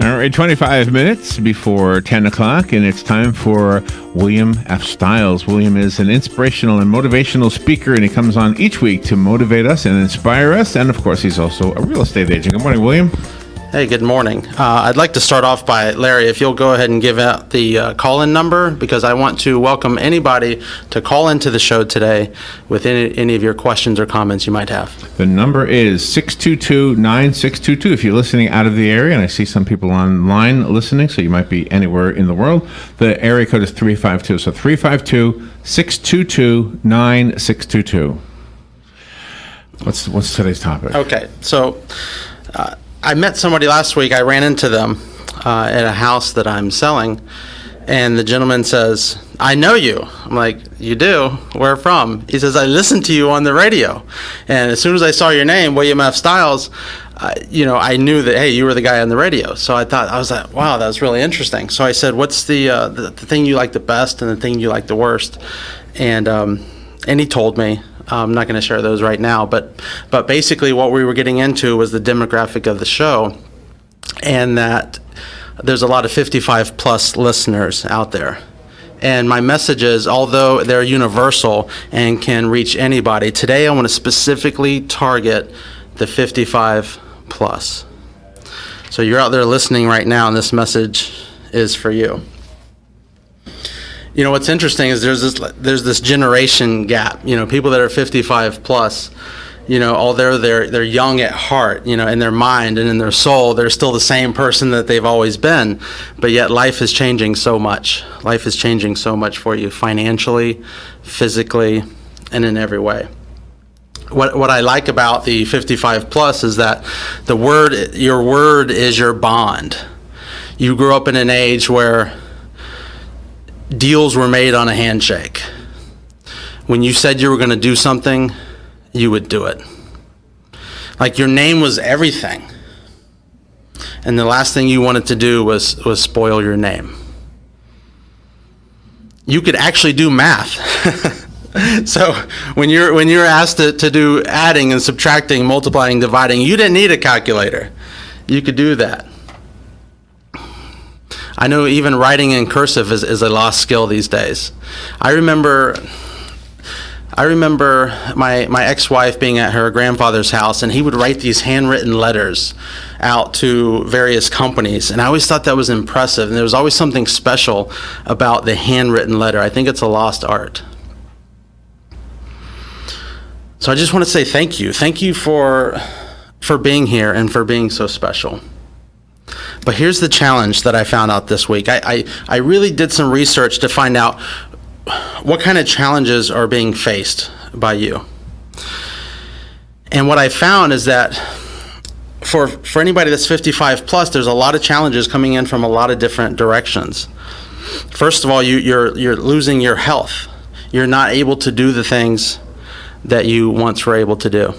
All right, 25 minutes before 10 o'clock, and it's time for William F. Stiles. William is an inspirational and motivational speaker, and he comes on each week to motivate us and inspire us. And, of course, he's also a real estate agent. Good morning, William. Hey, good morning. I'd like to start off by, Larry, if you'll go ahead and give out the call-in number, because I want to welcome anybody to call into the show today with any of your questions or comments you might have. The number is 622-9622 if you're listening out of the area, and I see some people online listening, so you might be anywhere in the world. The area code is 352, so 352-622-9622. What's today's topic? Okay, so I met somebody last week. I ran into them at a house that I'm selling, and the gentleman says, "I know you." I'm like, "You do? Where from?" He says, "I listened to you on the radio, and as soon as I saw your name, William F. Stiles, I knew that, hey, you were the guy on the radio." So I was like, wow, that was really interesting. So I said, "What's the thing you like the best and the thing you like the worst?" And he told me. I'm not going to share those right now, but basically what we were getting into was the demographic of the show, and that there's a lot of 55 plus listeners out there. And my message is, although they're universal and can reach anybody, today I want to specifically target the 55 plus. So you're out there listening right now, and this message is for you. You know, what's interesting is there's this generation gap. You know, people that are 55 plus, although they're young at heart, in their mind and in their soul, they're still the same person that they've always been. But yet life is changing so much. Life is changing so much for you financially, physically, and in every way. What I like about the 55 plus is that your word is your bond. You grew up in an age where deals were made on a handshake. When you said you were going to do something, you would do it. Like, your name was everything. And the last thing you wanted to do was spoil your name. You could actually do math. So when you're asked to do adding and subtracting, multiplying, dividing, you didn't need a calculator. You could do that. I know even writing in cursive is a lost skill these days. I remember my ex-wife being at her grandfather's house, and he would write these handwritten letters out to various companies, and I always thought that was impressive, and there was always something special about the handwritten letter. I think it's a lost art. So I just want to say thank you. Thank you for being here and for being so special. But here's the challenge that I found out this week. I really did some research to find out what kind of challenges are being faced by you. And what I found is that for anybody that's 55 plus, there's a lot of challenges coming in from a lot of different directions. First of all, you're losing your health. You're not able to do the things that you once were able to do.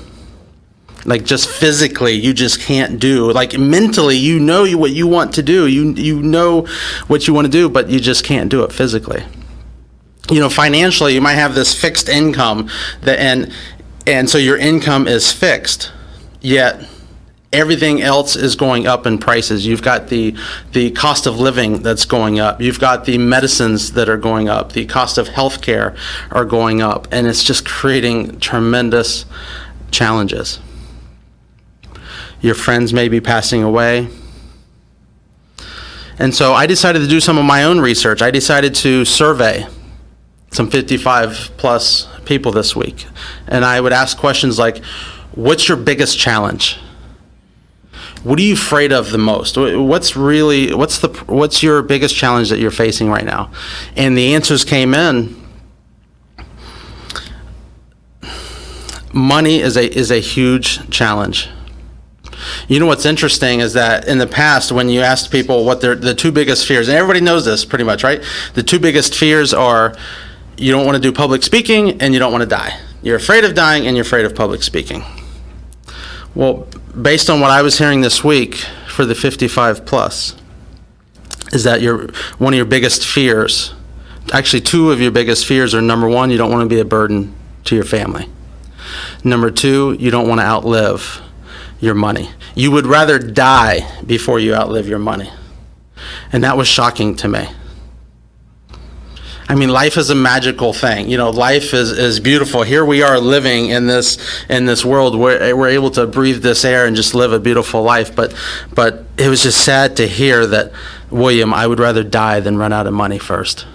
Like, just physically, you just can't do. Like, mentally, you know what you want to do. You know what you want to do, but you just can't do it physically. Financially, you might have this fixed income, and so your income is fixed, yet everything else is going up in prices. You've got the cost of living that's going up. You've got the medicines that are going up. The cost of health care are going up, and it's just creating tremendous challenges. Your friends may be passing away. And so I decided to do some of my own research. I decided to survey some 55 plus people this week. And I would ask questions like, what's your biggest challenge? What are you afraid of the most? What's your biggest challenge that you're facing right now? And the answers came in. Money is a huge challenge. You know what's interesting is that in the past, when you asked people what the two biggest fears, and everybody knows this pretty much, right? The two biggest fears are, you don't want to do public speaking and you don't want to die. You're afraid of dying and you're afraid of public speaking. Well, based on what I was hearing this week for the 55 plus, is that one of your biggest fears, actually two of your biggest fears are, number one, you don't want to be a burden to your family. Number two, you don't want to outlive your money. you would rather die before you outlive your money. And that was shocking to me. I mean, life is a magical thing. You know, life is beautiful. Here we are living in this world where we're able to breathe this air and just live a beautiful life. But it was just sad to hear that, William, I would rather die than run out of money first.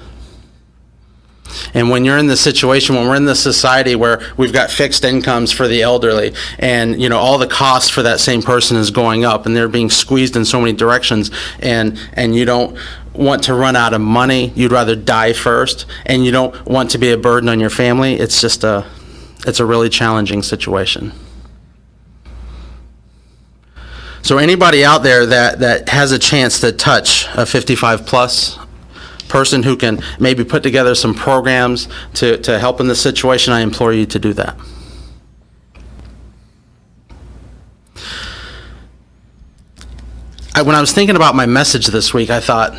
And when you're in this situation, when we're in this society where we've got fixed incomes for the elderly, and you know all the costs for that same person is going up, and they're being squeezed in so many directions, and you don't want to run out of money, you'd rather die first, and you don't want to be a burden on your family, it's a really challenging situation. So anybody out there that has a chance to touch a 55 plus person who can maybe put together some programs to help in this situation, I implore you to do that. When I was thinking about my message this week, I thought,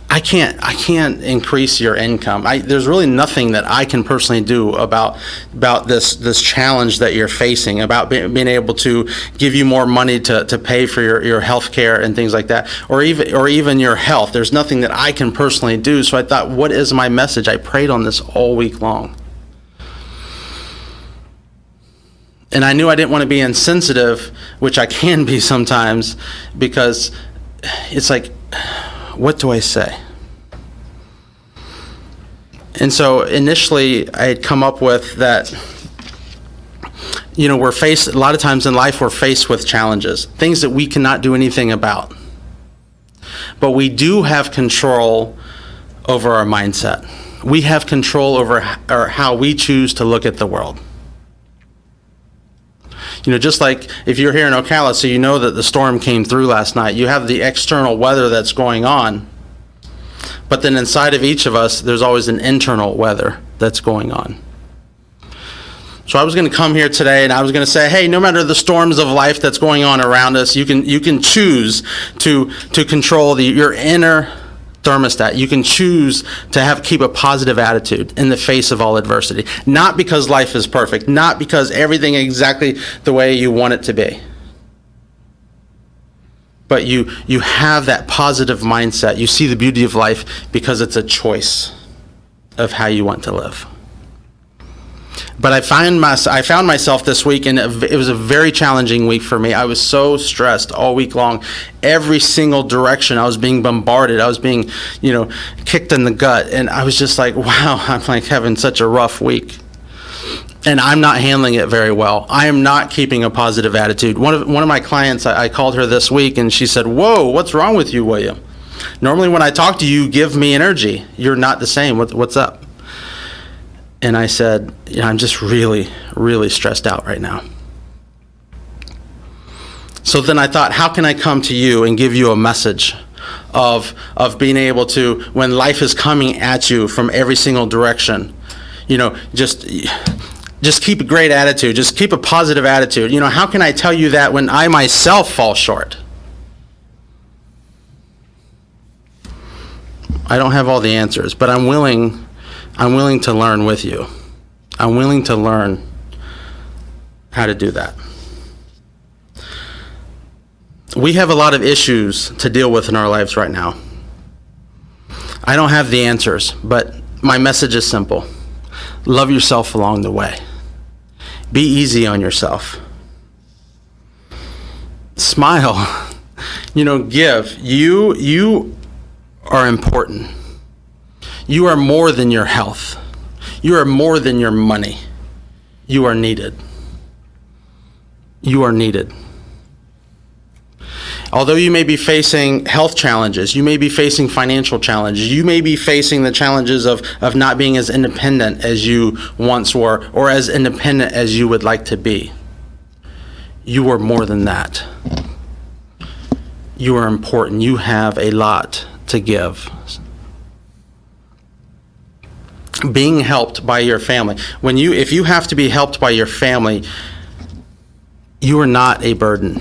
I can't increase your income. There's really nothing that I can personally do about this challenge that you're facing, about being able to give you more money to pay for your health care and things like that, or even your health. There's nothing that I can personally do. So I thought, what is my message? I prayed on this all week long. And I knew I didn't want to be insensitive, which I can be sometimes, because it's like, what do I say? And so initially I had come up with that, you know, a lot of times in life we're faced with challenges, things that we cannot do anything about. But we do have control over our mindset. We have control over how we choose to look at the world. You know, just like if you're here in Ocala, so you know that the storm came through last night. You have the external weather that's going on. But then inside of each of us, there's always an internal weather that's going on. So I was going to come here today and I was going to say, hey, no matter the storms of life that's going on around us, you can choose to control your inner thermostat. You can choose to keep a positive attitude in the face of all adversity. Not because life is perfect, not because everything is exactly the way you want it to be. But you have that positive mindset. You see the beauty of life because it's a choice of how you want to live. But I found myself this week, and it was a very challenging week for me. I was so stressed all week long. Every single direction, I was being bombarded. I was being, kicked in the gut. And I was just like, wow, I'm like having such a rough week. And I'm not handling it very well. I am not keeping a positive attitude. One of my clients, I called her this week, and she said, whoa, what's wrong with you, William? Normally when I talk to you, you give me energy. You're not the same. What's up? And I said, I'm just really, really stressed out right now. So then I thought, how can I come to you and give you a message of being able to, when life is coming at you from every single direction, just keep a great attitude. Just keep a positive attitude. How can I tell you that when I myself fall short? I don't have all the answers, but I'm willing to learn with you. I'm willing to learn how to do that. We have a lot of issues to deal with in our lives right now. I don't have the answers, but my message is simple. Love yourself along the way. Be easy on yourself. Smile. Give. You are important. You are more than your health. You are more than your money. You are needed. You are needed. Although you may be facing health challenges, you may be facing financial challenges, you may be facing the challenges of not being as independent as you once were, or as independent as you would like to be. You are more than that. You are important. You have a lot to give. Being helped by your family. If you have to be helped by your family, you are not a burden.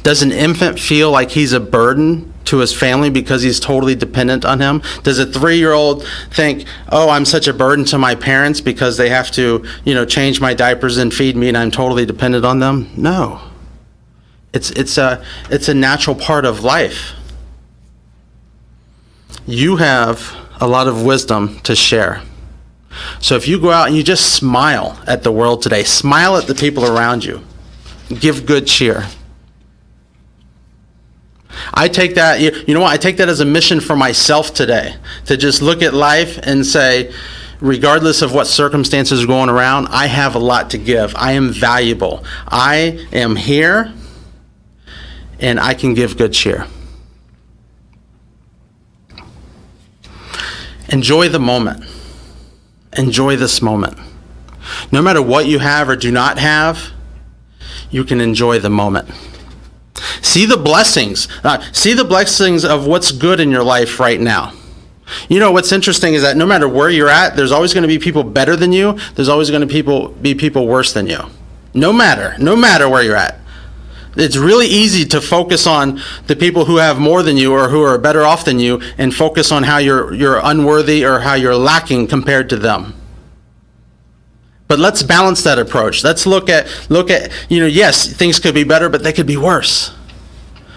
Does an infant feel like he's a burden to his family because he's totally dependent on him? Does a 3-year-old think, oh, I'm such a burden to my parents because they have to, change my diapers and feed me and I'm totally dependent on them? No. It's a natural part of life. You have a lot of wisdom to share. So if you go out and you just smile at the world today, smile at the people around you, give good cheer. I take that, you know what, I take that as a mission for myself today, to just look at life and say, regardless of what circumstances are going around, I have a lot to give. I am valuable. I am here, and I can give good cheer. Enjoy the moment. Enjoy this moment. No matter what you have or do not have, you can enjoy the moment. See the blessings. See the blessings of what's good in your life right now. You know, what's interesting is that no matter where you're at, there's always going to be people better than you. There's always going to be people worse than you. No matter where you're at. It's really easy to focus on the people who have more than you or who are better off than you, and focus on how you're unworthy or how you're lacking compared to them. But let's balance that approach. Let's look at, yes, things could be better, but they could be worse.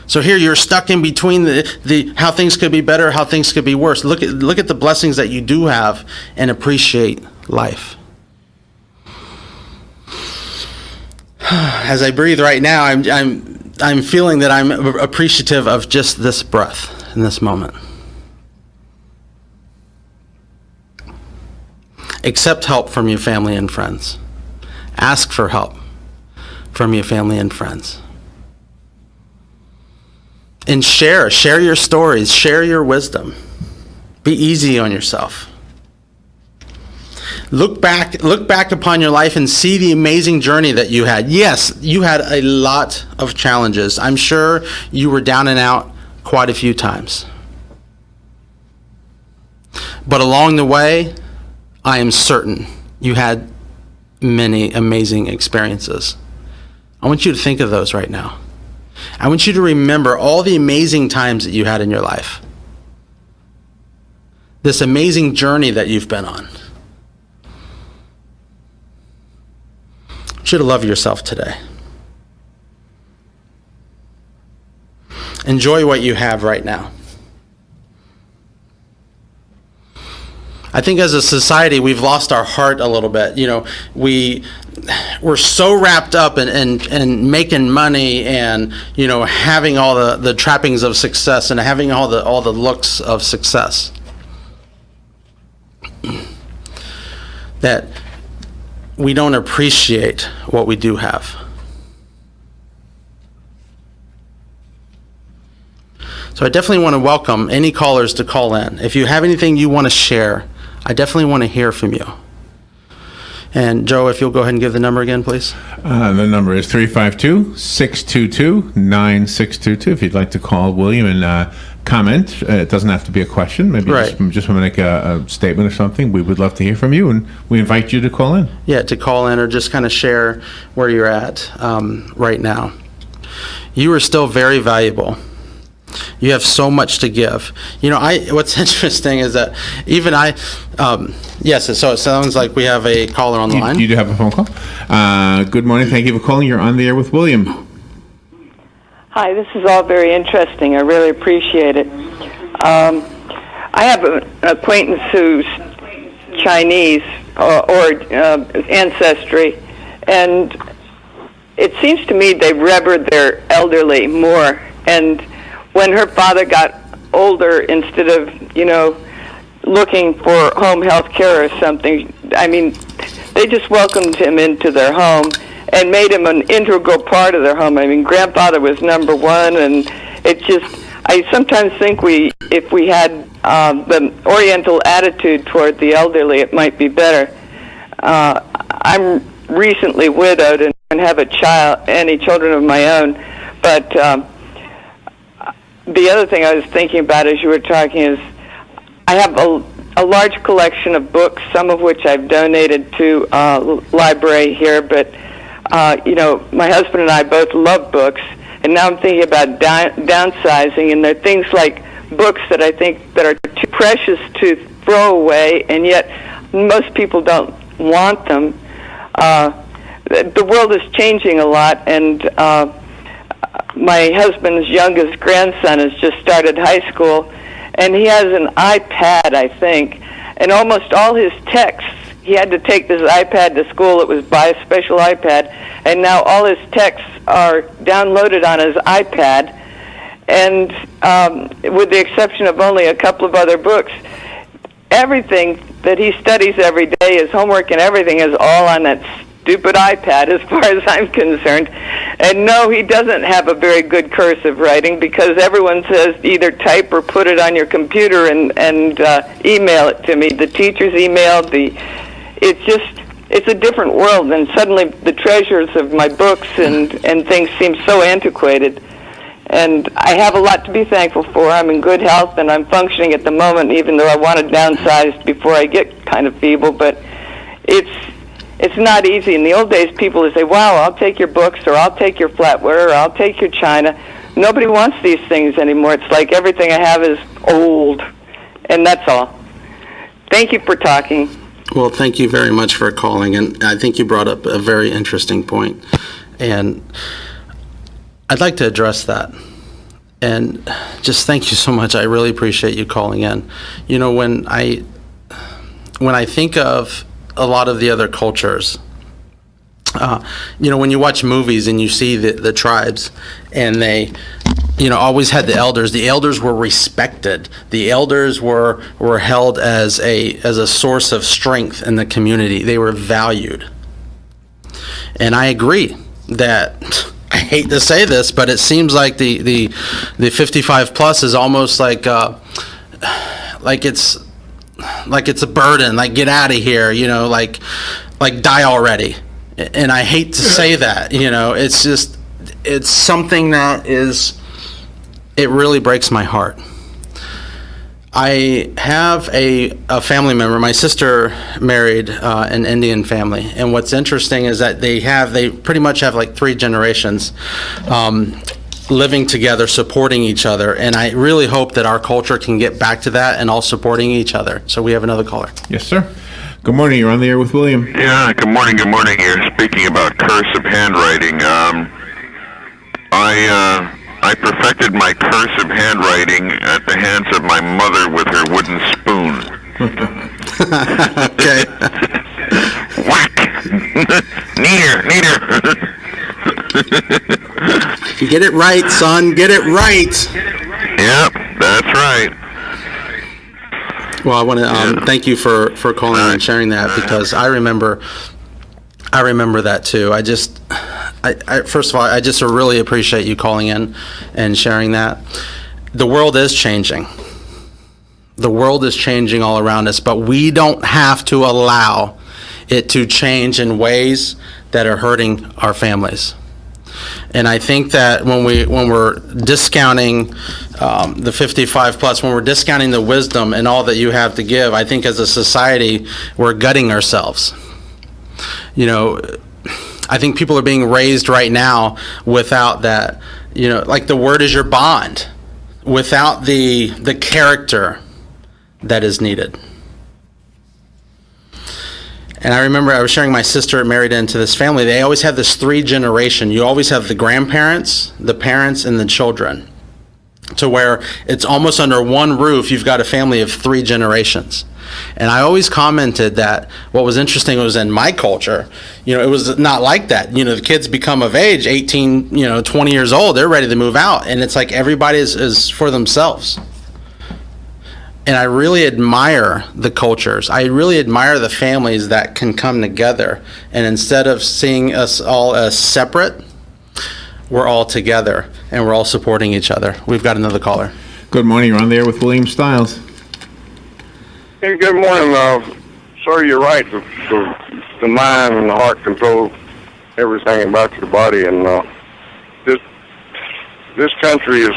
So here you're stuck in between the how things could be better, how things could be worse. Look at the blessings that you do have and appreciate life. As I breathe right now, I'm feeling that I'm appreciative of just this breath in this moment. Accept help from your family and friends. Ask for help from your family and friends. And share your stories, share your wisdom. Be easy on yourself. Look back upon your life and see the amazing journey that you had. Yes, you had a lot of challenges. I'm sure you were down and out quite a few times. But along the way, I am certain you had many amazing experiences. I want you to think of those right now. I want you to remember all the amazing times that you had in your life. This amazing journey that you've been on. I want you to love yourself today. Enjoy what you have right now. I think as a society, we've lost our heart a little bit. You know, we're so wrapped up in making money and, you know, having all the trappings of success and having all the looks of success, that we don't appreciate what we do have. So I definitely want to welcome any callers to call in. If you have anything you want to share, I definitely want to hear from you. And Joe, if you'll go ahead and give the number again, please. The number is 352-622-9622. If you'd like to call William and comment, it doesn't have to be a question. Maybe Right. just want to make a statement or something. We would love to hear from you, and we invite you to call in. Yeah, to call in or just kind of share where you're at right now. You are still very valuable. You have so much to give. You know, what's interesting is that even yes, so it sounds like we have a caller on the line. You do have a phone call. Good morning. Thank you for calling. You're on the air with William. Hi, this is all very interesting. I really appreciate it. I have an acquaintance who's Chinese or ancestry, and it seems to me they revered their elderly more. And when her father got older, instead of, looking for home health care or something, I mean, they just welcomed him into their home and made him an integral part of their home. I mean, grandfather was number one, and I sometimes think if we had the Oriental attitude toward the elderly, it might be better. I'm recently widowed and have any children of my own, but the other thing I was thinking about as you were talking is I have a large collection of books, some of which I've donated to library here, but my husband and I both love books, and now I'm thinking about downsizing, and there are things like books that I think that are too precious to throw away, and yet most people don't want them. The world is changing a lot, and my husband's youngest grandson has just started high school, and he has an iPad, I think, and almost all his texts, he had to take this iPad to school. It was by a special iPad, and now all his texts are downloaded on his iPad, and with the exception of only a couple of other books, everything that he studies every day, his homework and everything, is all on that stupid iPad as far as I'm concerned. And no, he doesn't have a very good cursive writing because everyone says either type or put it on your computer and email it to me. The teachers emailed, it's a different world, and suddenly the treasures of my books and things seem so antiquated. And I have a lot to be thankful for. I'm in good health, and I'm functioning at the moment, even though I want to downsize before I get kind of feeble. But it's not easy. In the old days, people would say, wow, I'll take your books, or I'll take your flatware, or I'll take your china. Nobody wants these things anymore. It's like everything I have is old, and that's all. Thank you for talking. Well, thank you very much for calling, and I think you brought up a very interesting point, and I'd like to address that. And just thank you so much. I really appreciate you calling in. You know, when I think of a lot of the other cultures, you know, when you watch movies and you see the tribes, and they, you know, always had the elders were respected. The elders were held as a source of strength in the community. They were valued. And I agree that, I hate to say this, but it seems like the 55 plus is almost like it's a burden, like get out of here, you know, like die already. And I hate to say that, you know, it's something that it really breaks my heart. I have a family member. My sister married an Indian family, and what's interesting is that they pretty much have like 3 generations living together, supporting each other, and I really hope that our culture can get back to that and all supporting each other. So we have another caller. Yes, sir. Good morning. You're on the air with William. Yeah, good morning. You're speaking about cursive handwriting. I perfected my cursive handwriting at the hands of my mother with her wooden spoon. Okay. Whack! Neater. Get it right, son. Get it right. Yep, that's right. Well, I want to thank you for calling and sharing that, because I remember that too. I first of all, I just really appreciate you calling in and sharing that. The world is changing. The world is changing all around us, but we don't have to allow it to change in ways that are hurting our families. And I think that when we're discounting the 55 plus, when we're discounting the wisdom and all that you have to give, I think as a society we're gutting ourselves. You know, I think people are being raised right now without that, you know, like the word is your bond, without the character that is needed. And I remember I was sharing, my sister married into this family. They always have this 3 generation. You always have the grandparents, the parents, and the children, to where it's almost under one roof. You've got a family of 3 generations. And I always commented that what was interesting was in my culture, you know, it was not like that. You know, the kids become of age, 18, 20 years old, they're ready to move out. And it's like everybody is for themselves. And I really admire the cultures. I really admire the families that can come together. And instead of seeing us all as separate, we're all together and we're all supporting each other. We've got another caller. Good morning. You're on the air with William Stiles. Hey, good morning. Sir, you're right. The mind and the heart control everything about your body. And this country is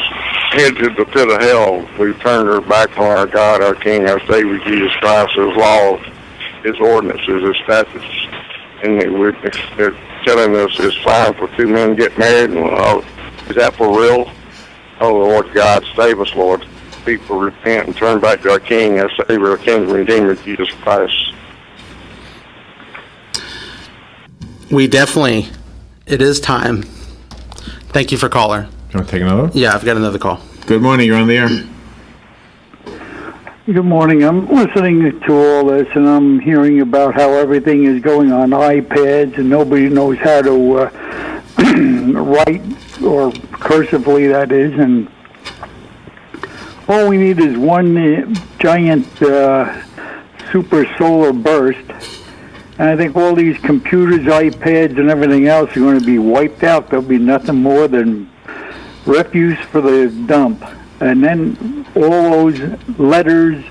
headed to the pit of hell. We've turned our back on our God, our King, our Savior, Jesus Christ, His laws, His ordinances, His statutes. And they're telling us it's fine for 2 men to get married. And is that for real? Oh, Lord God, save us, Lord. People repent and turn back to our King, our Savior, our King and Redeemer, Jesus Christ. It is time. Thank you for calling. you want to take another one? Yeah, I've got another call. Good morning. You're on the air. Good morning. I'm listening to all this, and I'm hearing about how everything is going on iPads, and nobody knows how to write, or cursively, that is, and all we need is one giant super solar burst, and I think all these computers, iPads, and everything else are going to be wiped out. There'll be nothing more than refuse for the dump. And then all those letters,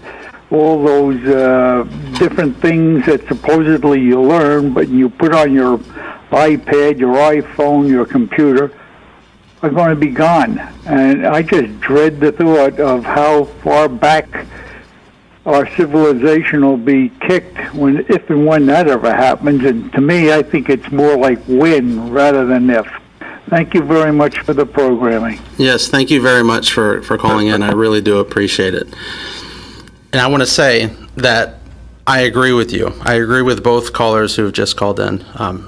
all those different things that supposedly you learn, but you put on your iPad, your iPhone, your computer, are going to be gone. And I just dread the thought of how far back our civilization will be kicked if and when that ever happens. And to me, I think it's more like when rather than if. Thank you very much for the programming. Yes, thank you very much for calling in. I really do appreciate it. And I want to say that I agree with you. I agree with both callers who have just called in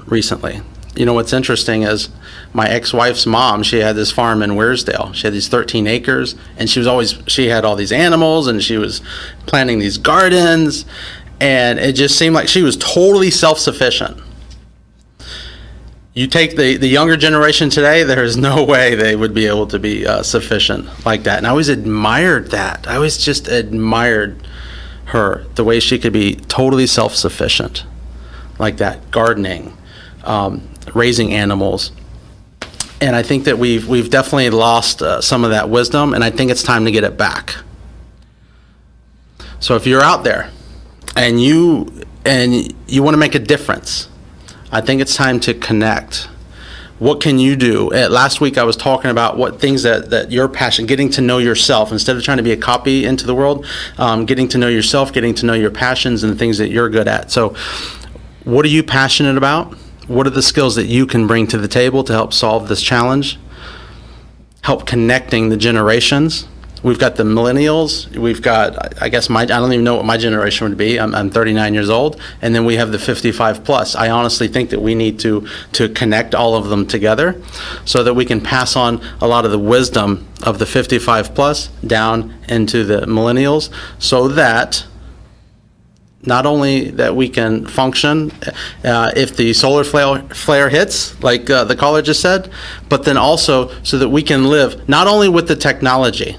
recently. You know, what's interesting is my ex-wife's mom, she had this farm in Weirsdale. She had these 13 acres, and she had all these animals, and she was planting these gardens, and it just seemed like she was totally self-sufficient. You take the younger generation today, there is no way they would be able to be sufficient like that. And I always admired that. I always just admired her, the way she could be totally self-sufficient like that, gardening, raising animals. And I think that we've definitely lost some of that wisdom, and I think it's time to get it back. So if you're out there and you want to make a difference, I think it's time to connect. What can you do? Last week I was talking about what things that you're passionate, getting to know yourself instead of trying to be a copy into the world, getting to know yourself, getting to know your passions and the things that you're good at. So what are you passionate about? What are the skills that you can bring to the table to help solve this challenge? Help connecting the generations. We've got the millennials. We've got, I guess, I don't even know what my generation would be. I'm 39 years old. And then we have the 55 plus. I honestly think that we need to connect all of them together so that we can pass on a lot of the wisdom of the 55 plus down into the millennials, so that not only that we can function if the solar flare hits, like the caller just said, but then also so that we can live not only with the technology,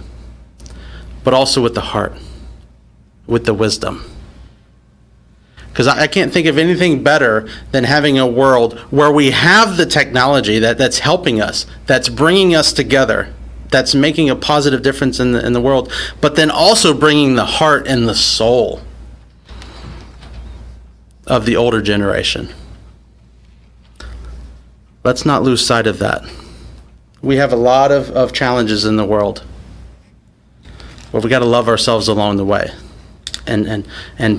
but also with the heart, with the wisdom. Because I can't think of anything better than having a world where we have the technology that's helping us, that's bringing us together, that's making a positive difference in the world, but then also bringing the heart and the soul of the older generation. Let's not lose sight of that. We have a lot of challenges in the world, but we got to love ourselves along the way and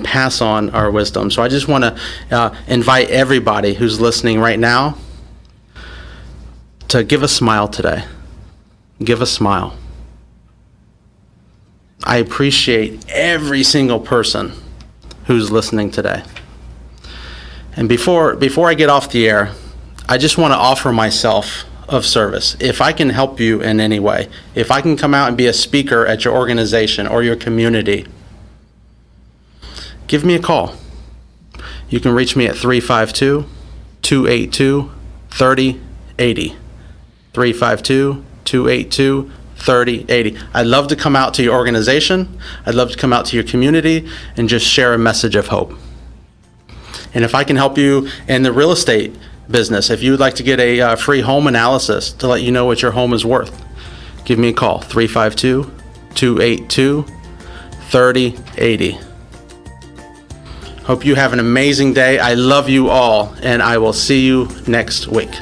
pass on our wisdom. So I just want to invite everybody who's listening right now to give a smile today. Give a smile. I appreciate every single person who's listening today. And before I get off the air, I just want to offer myself of service. If I can help you in any way, if I can come out and be a speaker at your organization or your community, give me a call. You can reach me at 352-282-3080. 352-282-3080. I'd love to come out to your organization. I'd love to come out to your community and just share a message of hope. And if I can help you in the real estate business, if you would like to get a free home analysis to let you know what your home is worth, give me a call, 352-282-3080. Hope you have an amazing day. I love you all, and I will see you next week.